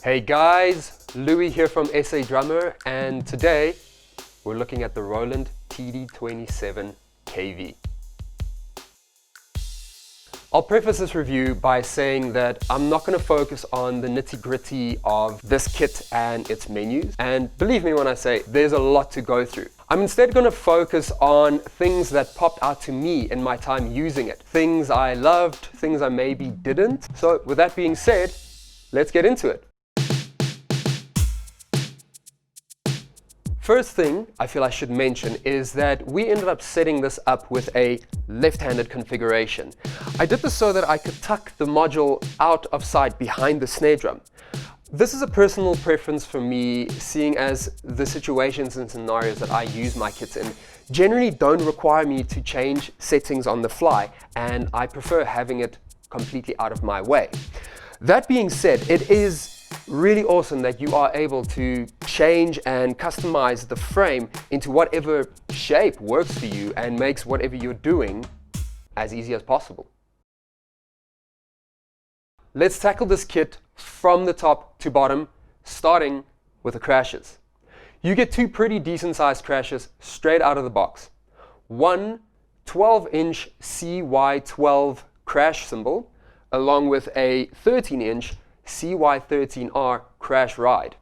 Hey guys, Louis here from SA Drummer, and today we're looking at the Roland TD 27 KV. I'll preface this review by saying that I'm not going to focus on the nitty-gritty of this kit and its menus, and believe me when I say there's a lot to go through. I'm instead going to focus on things that popped out to me in my time using it. Things I loved, things I maybe didn't. So with that being said, let's get into it. First thing I feel I should mention is that we ended up setting this up with a left-handed configuration. I did this so that I could tuck the module out of sight behind the snare drum. This is a personal preference for me, seeing as the situations and scenarios that I use my kits in generally don't require me to change settings on the fly, and I prefer having it completely out of my way. That being said, it is really awesome that you are able to change and customize the frame into whatever shape works for you and makes whatever you're doing as easy as possible. Let's tackle this kit from the top to bottom, starting with the crashes. You get two pretty decent sized crashes straight out of the box. One 12-inch CY12 crash cymbal, along with a 13-inch CY13R crash ride.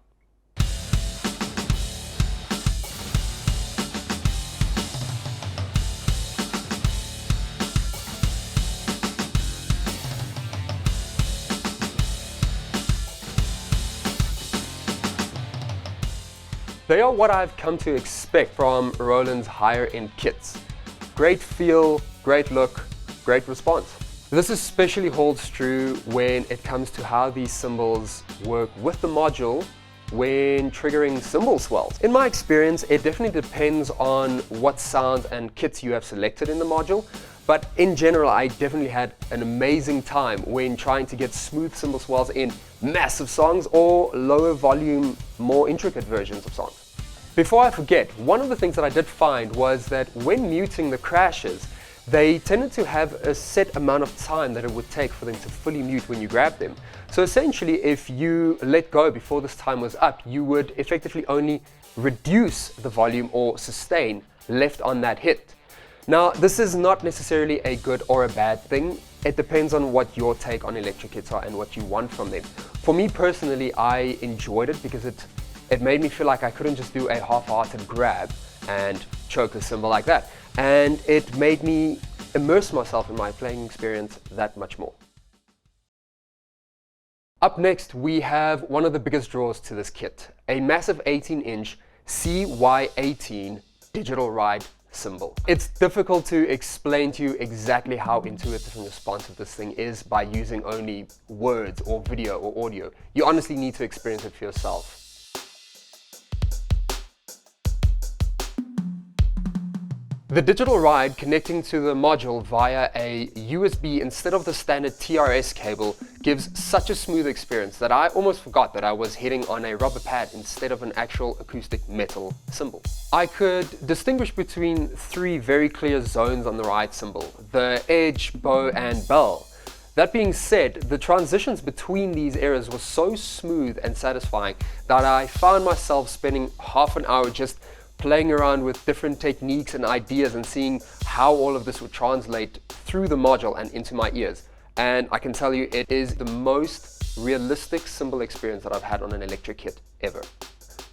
They are what I've come to expect from Roland's higher end kits. Great feel, great look, great response. This especially holds true when it comes to how these cymbals work with the module when triggering cymbal swells. In my experience, it definitely depends on what sounds and kits you have selected in the module, but in general, I definitely had an amazing time when trying to get smooth cymbal swells in massive songs or lower volume, more intricate versions of songs. Before I forget, one of the things that I did find was that when muting the crashes, they tended to have a set amount of time that it would take for them to fully mute when you grab them. So essentially, if you let go before this time was up, you would effectively only reduce the volume or sustain left on that hit. Now, this is not necessarily a good or a bad thing. It depends on what your take on electric kits are and what you want from them. For me personally, I enjoyed it because it made me feel like I couldn't just do a half-hearted grab and choke a cymbal like that. And it made me immerse myself in my playing experience that much more. Up next, we have one of the biggest draws to this kit, a massive 18-inch CY18 digital ride cymbal. It's difficult to explain to you exactly how intuitive and responsive this thing is by using only words or video or audio. You honestly need to experience it for yourself. The digital ride connecting to the module via a USB instead of the standard TRS cable gives such a smooth experience that I almost forgot that I was hitting on a rubber pad instead of an actual acoustic metal cymbal. I could distinguish between three very clear zones on the ride cymbal: the edge, bow, and bell. That being said, the transitions between these areas were so smooth and satisfying that I found myself spending half an hour just playing around with different techniques and ideas and seeing how all of this would translate through the module and into my ears. And I can tell you, it is the most realistic cymbal experience that I've had on an electric kit ever.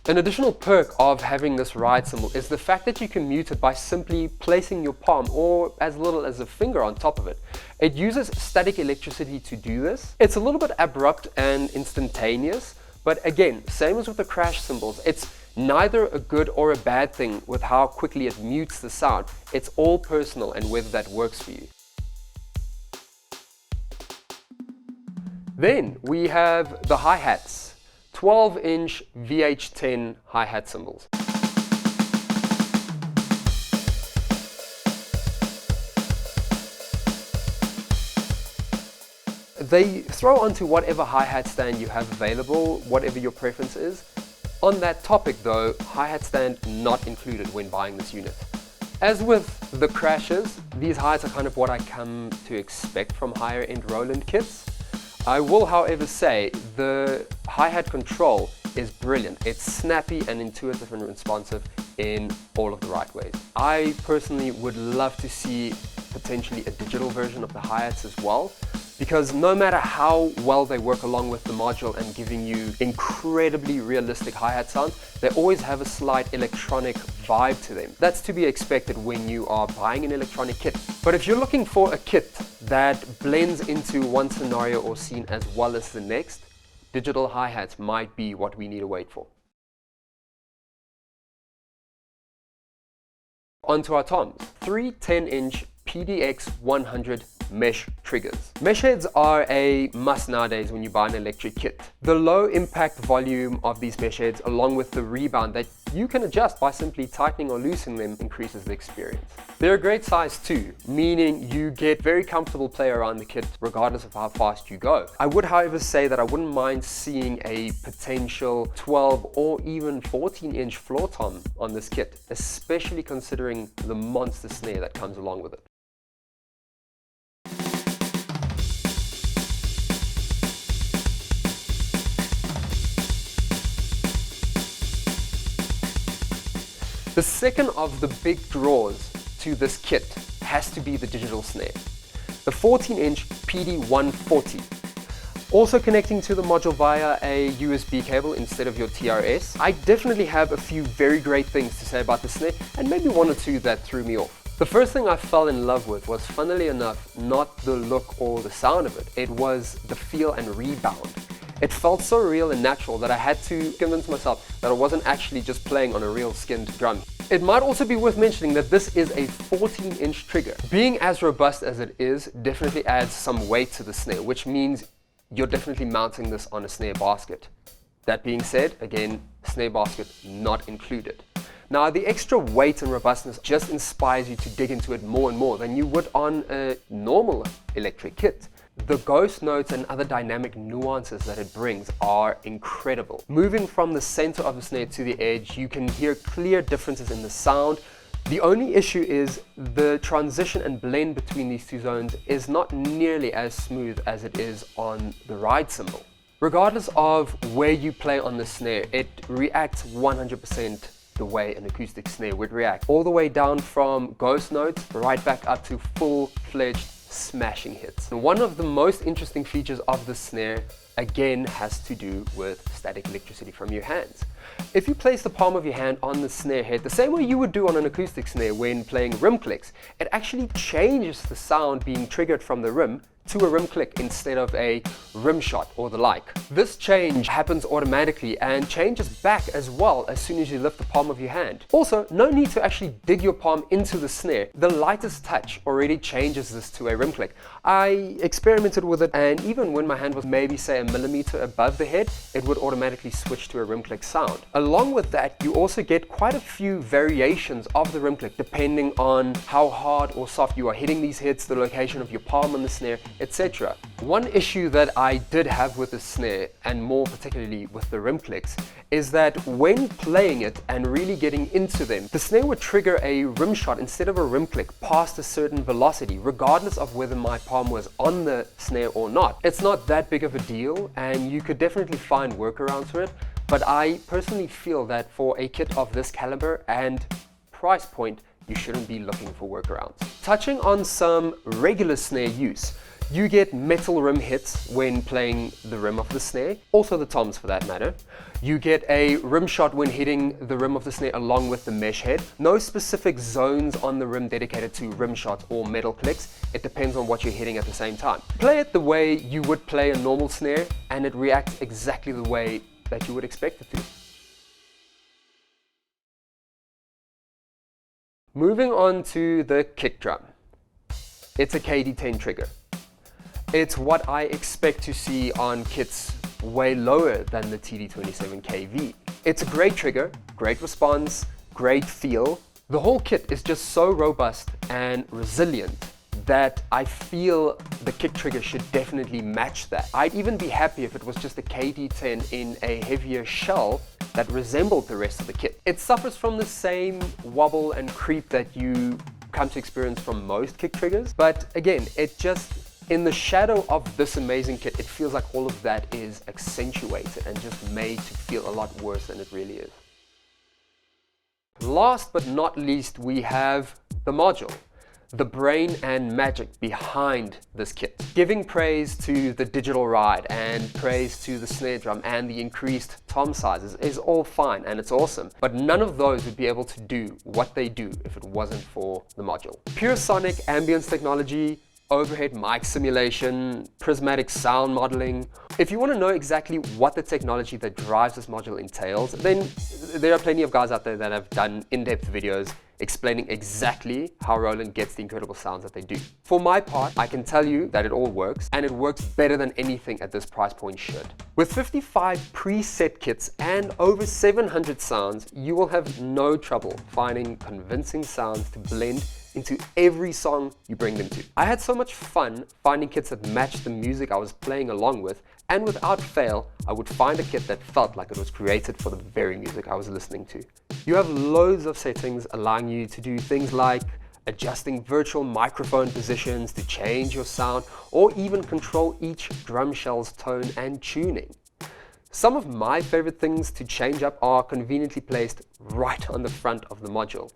An additional perk of having this ride cymbal is the fact that you can mute it by simply placing your palm or as little as a finger on top of it. It uses static electricity to do this. It's a little bit abrupt and instantaneous, but again, same as with the crash cymbals, it's neither a good or a bad thing with how quickly it mutes the sound. It's all personal and whether that works for you. Then we have the hi-hats, 12-inch VH10 hi-hat cymbals. They throw onto whatever hi-hat stand you have available, whatever your preference is. On that topic though, hi-hat stand not included when buying this unit. As with the crashes, these highs are kind of what I come to expect from higher end Roland kits. I will, however, say the hi-hat control is brilliant. It's snappy and intuitive and responsive in all of the right ways. I personally would love to see potentially a digital version of the hi-hats as well, because no matter how well they work along with the module and giving you incredibly realistic hi-hat sound, they always have a slight electronic vibe to them. That's to be expected when you are buying an electronic kit. But if you're looking for a kit that blends into one scenario or scene as well as the next, digital hi-hats might be what we need to wait for. Onto our toms. 3 10-inch PDX 100 mesh triggers. Mesh heads are a must nowadays when you buy an electric kit. The low impact volume of these mesh heads, along with the rebound that you can adjust by simply tightening or loosening them, increases the experience. They're a great size too, meaning you get very comfortable play around the kit regardless of how fast you go. I would, however, say that I wouldn't mind seeing a potential 12 or even 14-inch floor tom on this kit, especially considering the monster snare that comes along with it. The second of the big draws to this kit has to be the digital snare. The 14-inch PD140. Also connecting to the module via a USB cable instead of your TRS. I definitely have a few very great things to say about the snare, and maybe one or two that threw me off. The first thing I fell in love with was, funnily enough, not the look or the sound of it. It was the feel and rebound. It felt so real and natural that I had to convince myself that I wasn't actually just playing on a real skinned drum. It might also be worth mentioning that this is a 14-inch trigger. Being as robust as it is definitely adds some weight to the snare, which means you're definitely mounting this on a snare basket. That being said, again, snare basket not included. Now, the extra weight and robustness just inspires you to dig into it more and more than you would on a normal electric kit. The ghost notes and other dynamic nuances that it brings are incredible. Moving from the center of the snare to the edge, you can hear clear differences in the sound. The only issue is the transition and blend between these two zones is not nearly as smooth as it is on the ride cymbal. Regardless of where you play on the snare, it reacts 100% the way an acoustic snare would react. All the way down from ghost notes right back up to full-fledged smashing hits. And one of the most interesting features of the snare, again, has to do with static electricity from your hands. If you place the palm of your hand on the snare head the same way you would do on an acoustic snare when playing rim clicks, it actually changes the sound being triggered from the rim to a rim click instead of a rim shot or the like. This change happens automatically and changes back as well as soon as you lift the palm of your hand. Also, no need to actually dig your palm into the snare. The lightest touch already changes this to a rim click. I experimented with it, and even when my hand was maybe say a millimeter above the head, it would automatically switch to a rim click sound. Along with that, you also get quite a few variations of the rim click depending on how hard or soft you are hitting these hits, the location of your palm on the snare, etc. One issue that I did have with the snare, and more particularly with the rim clicks, is that when playing it and really getting into them, the snare would trigger a rim shot instead of a rim click past a certain velocity, regardless of whether my palm was on the snare or not. It's not that big of a deal, and you could definitely find workarounds for it, but I personally feel that for a kit of this caliber and price point, you shouldn't be looking for workarounds. Touching on some regular snare use, you get metal rim hits when playing the rim of the snare, also the toms for that matter. You get a rim shot when hitting the rim of the snare along with the mesh head. No specific zones on the rim dedicated to rim shots or metal clicks. It depends on what you're hitting at the same time. Play it the way you would play a normal snare and it reacts exactly the way that you would expect it to. Moving on to the kick drum. It's a KD10 trigger. It's what I expect to see on kits way lower than the TD27KV. It's a great trigger, great response, great feel. The whole kit is just so robust and resilient that I feel the kick trigger should definitely match that. I'd even be happy if it was just a KD10 in a heavier shell that resembled the rest of the kit. It suffers from the same wobble and creep that you come to experience from most kick triggers, but again, it just In the shadow of this amazing kit, it feels like all of that is accentuated and just made to feel a lot worse than it really is. Last but not least, we have the module, the brain and magic behind this kit. Giving praise to the digital ride and praise to the snare drum and the increased tom sizes is all fine and it's awesome, but none of those would be able to do what they do if it wasn't for the module. Pure sonic ambience technology, overhead mic simulation, prismatic sound modeling. If you want to know exactly what the technology that drives this module entails, then there are plenty of guys out there that have done in-depth videos explaining exactly how Roland gets the incredible sounds that they do. For my part, I can tell you that it all works, and it works better than anything at this price point should. With 55 preset kits and over 700 sounds, you will have no trouble finding convincing sounds to blend into every song you bring them to. I had so much fun finding kits that matched the music I was playing along with, and without fail, I would find a kit that felt like it was created for the very music I was listening to. You have loads of settings allowing you to do things like adjusting virtual microphone positions to change your sound, or even control each drum shell's tone and tuning. Some of my favorite things to change up are conveniently placed right on the front of the module.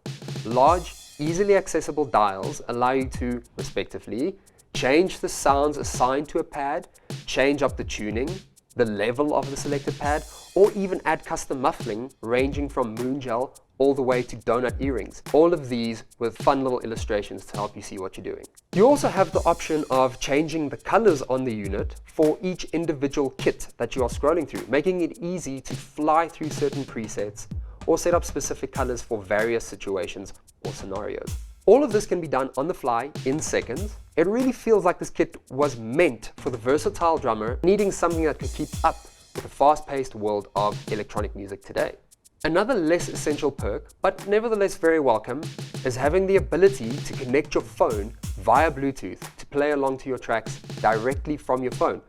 Large, easily accessible dials allow you to, respectively, change the sounds assigned to a pad, change up the tuning, the level of the selected pad, or even add custom muffling ranging from moon gel all the way to donut earrings. All of these with fun little illustrations to help you see what you're doing. You also have the option of changing the colors on the unit for each individual kit that you are scrolling through, making it easy to fly through certain presets or set up specific colors for various situations or scenarios. All of this can be done on the fly in seconds. It really feels like this kit was meant for the versatile drummer needing something that could keep up with the fast-paced world of electronic music today. Another less essential perk, but nevertheless very welcome, is having the ability to connect your phone via Bluetooth to play along to your tracks directly from your phone.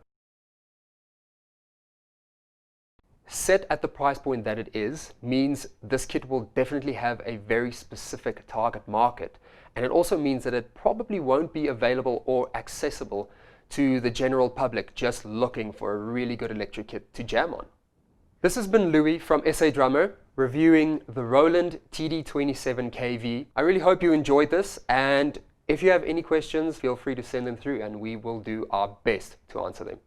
Set at the price point that it is means this kit will definitely have a very specific target market, and it also means that it probably won't be available or accessible to the general public just looking for a really good electric kit to jam on. This has been Louis from SA Drummer reviewing the Roland TD27KV. I really hope you enjoyed this, and if you have any questions, feel free to send them through and we will do our best to answer them.